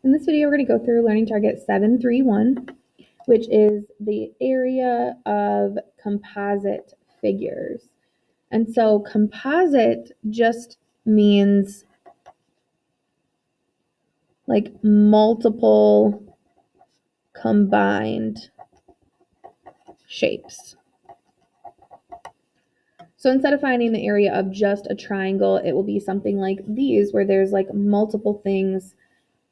In this video, we're going to go through learning target 731, which is the area of composite figures. And so composite just means like multiple combined shapes. So instead of finding the area of just a triangle, it will be something like these, where there's like multiple things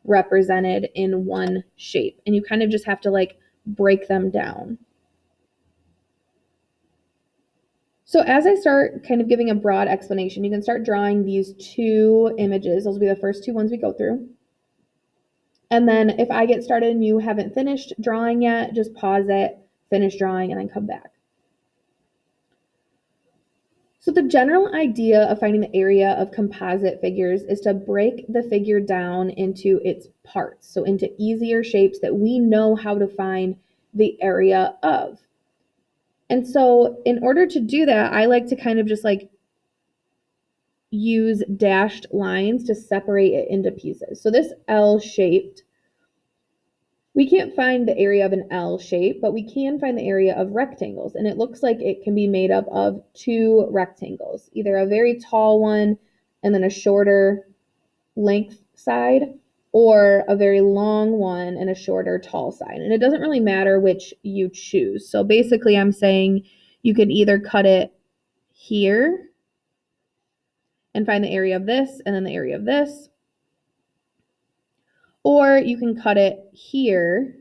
represented in one shape, and you kind of just have to like break them down. So as I start kind of giving a broad explanation, you can start drawing these two images. Those will be the first two ones we go through. And then if I get started and you haven't finished drawing yet, just pause it, finish drawing, and then come back. So the general idea of finding the area of composite figures is to break the figure down into its parts, so into easier shapes that we know how to find the area of. And so in order to do that, I like to kind of just like use dashed lines to separate it into pieces. So this L-shaped, we can't find the area of an L shape, but we can find the area of rectangles. And it looks like it can be made up of two rectangles, either a very tall one and then a shorter length side, or a very long one and a shorter tall side. And it doesn't really matter which you choose. So basically I'm saying you can either cut it here and find the area of this and then the area of this, or you can cut it here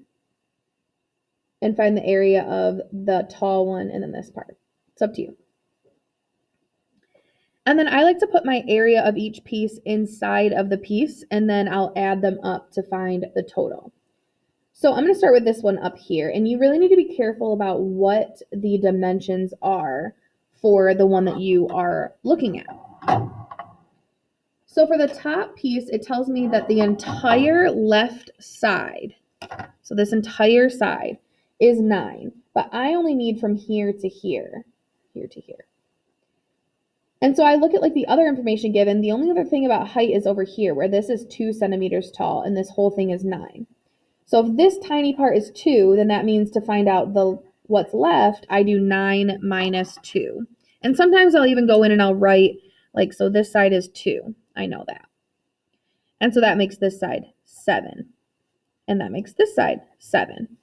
and find the area of the tall one and then this part. It's up to you. And then I like to put my area of each piece inside of the piece, and then I'll add them up to find the total. So I'm going to start with this one up here, and you really need to be careful about what the dimensions are for the one that you are looking at. So for the top piece, it tells me that the entire left side, so this entire side, is 9, but I only need from here to here, here to here. And so I look at like the other information given. The only other thing about height is over here, where this is 2 centimeters tall and this whole thing is 9. So if this tiny part is 2, then that means to find out what's left, I do 9 minus 2. And sometimes I'll even go in and I'll write like, so this side is 2. I know that. And so that makes this side 7. And that makes this side 7.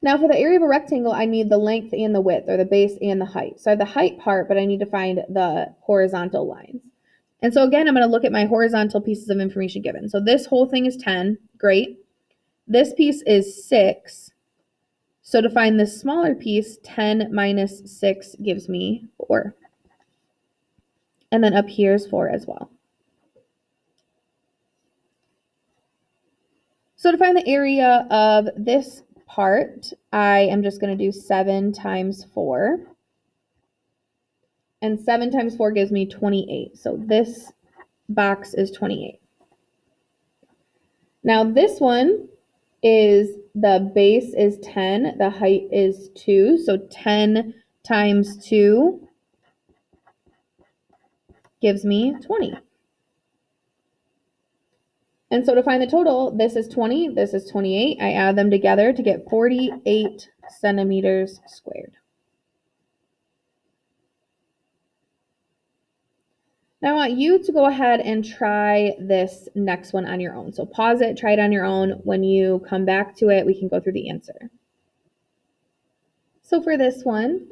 Now for the area of a rectangle, I need the length and the width, or the base and the height. So I have the height part, but I need to find the horizontal lines. And so again, I'm going to look at my horizontal pieces of information given. So this whole thing is 10. Great. This piece is 6. So to find this smaller piece, 10 minus 6 gives me 4. And then up here is 4 as well. So to find the area of this part, I am just going to do 7 times 4. And 7 times 4 gives me 28. So this box is 28. Now this one is, the base is 10, the height is 2. So 10 times 2 gives me 20. And so to find the total, this is 20, this is 28. I add them together to get 48 centimeters squared. Now I want you to go ahead and try this next one on your own. So pause it, try it on your own. When you come back to it, we can go through the answer. So for this one,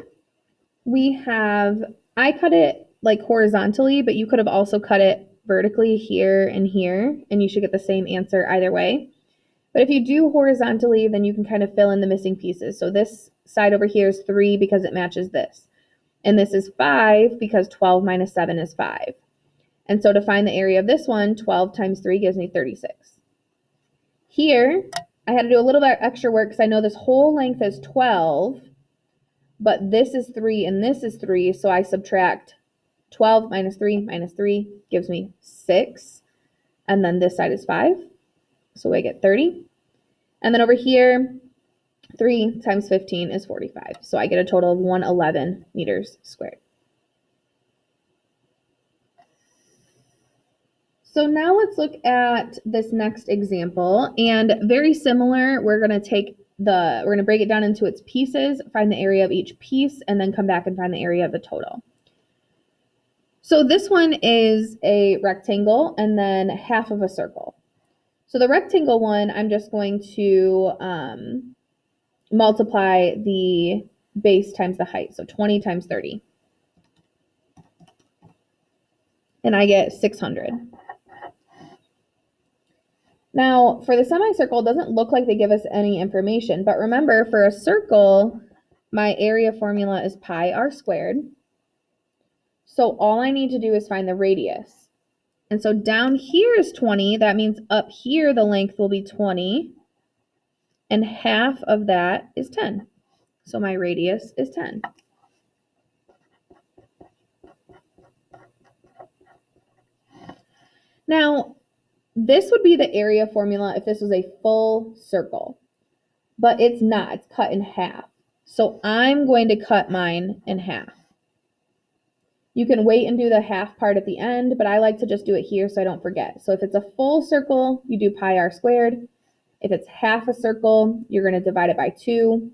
I cut it like horizontally, but you could have also cut it vertically here, and you should get the same answer either way. But if you do horizontally, then you can kind of fill in the missing pieces. So this side over here is 3 because it matches this. And this is 5 because 12 minus 7 is 5. And so to find the area of this one, 12 times 3 gives me 36. Here, I had to do a little bit extra work because I know this whole length is 12, but this is 3 and this is 3, so I subtract 12 minus 3 gives me 6. And then this side is 5, so I get 30. And then over here, 3 times 15 is 45. So I get a total of 111 meters squared. So now let's look at this next example, and very similar, we're going to break it down into its pieces, find the area of each piece, and then come back and find the area of the total. So this one is a rectangle and then half of a circle. So the rectangle one, I'm just going to multiply the base times the height. So 20 times 30. And I get 600. Now, for the semicircle, it doesn't look like they give us any information. But remember, for a circle, my area formula is pi r squared. So all I need to do is find the radius. And so down here is 20. That means up here the length will be 20. And half of that is 10. So my radius is 10. Now, this would be the area formula if this was a full circle. But it's not. It's cut in half. So I'm going to cut mine in half. You can wait and do the half part at the end, but I like to just do it here so I don't forget. So if it's a full circle, you do pi r squared. If it's half a circle, you're going to divide it by 2.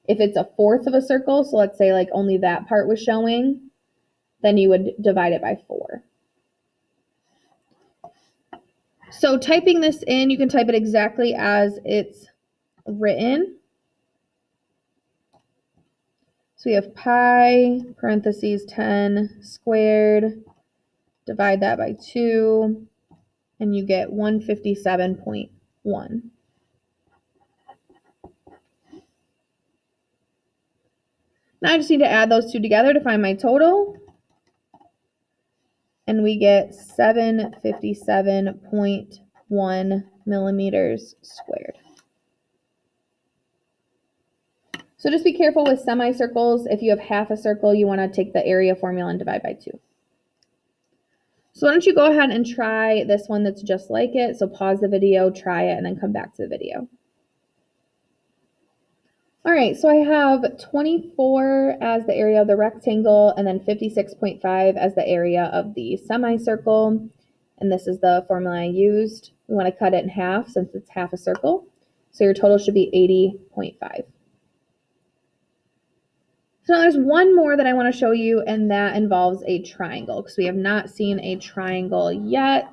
If it's a fourth of a circle, so let's say like only that part was showing, then you would divide it by 4. So typing this in, you can type it exactly as it's written. So we have pi, parentheses 10 squared, divide that by 2, and you get 157.1. Now I just need to add those two together to find my total. And we get 757.1 millimeters squared. So just be careful with semicircles. If you have half a circle, you want to take the area formula and divide by 2. So why don't you go ahead and try this one that's just like it. So pause the video, try it, and then come back to the video. All right, so I have 24 as the area of the rectangle and then 56.5 as the area of the semicircle. And this is the formula I used. We want to cut it in half since it's half a circle. So your total should be 80.5. So now there's one more that I want to show you, and that involves a triangle because we have not seen a triangle yet.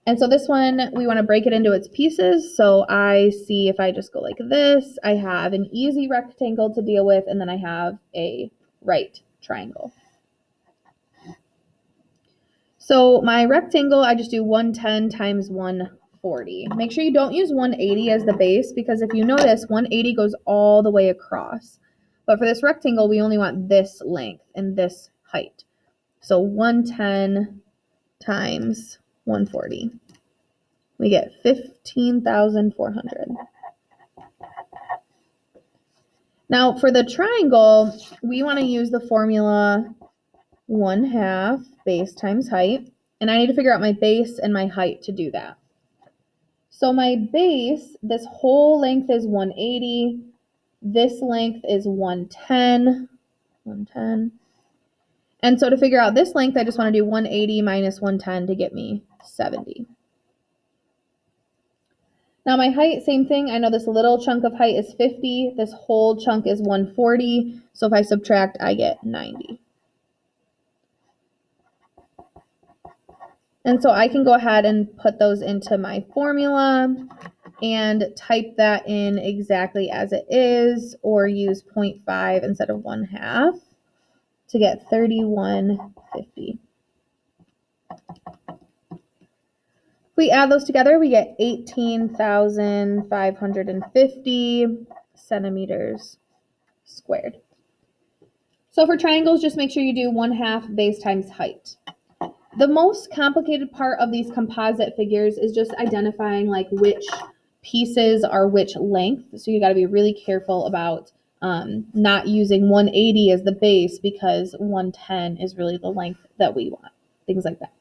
And so this one, we want to break it into its pieces. So I see if I just go like this, I have an easy rectangle to deal with, and then I have a right triangle. So my rectangle, I just do 110 times 140. Make sure you don't use 180 as the base because if you notice, 180 goes all the way across. But for this rectangle, we only want this length and this height. So 110 times 140. We get 15,400. Now for the triangle, we want to use the formula 1/2 base times height. And I need to figure out my base and my height to do that. So my base, this whole length is 180. This length is 110. And so to figure out this length, I just want to do 180 minus 110 to get me 70. Now my height, same thing. I know this little chunk of height is 50. This whole chunk is 140. So if I subtract, I get 90. And so I can go ahead and put those into my formula and type that in exactly as it is, or use 0.5 instead of 1/2 to get 3150. If we add those together, we get 18,550 centimeters squared. So for triangles, just make sure you do 1/2 base times height. The most complicated part of these composite figures is just identifying like which pieces are which length. So you got to be really careful about not using 180 as the base because 110 is really the length that we want, things like that.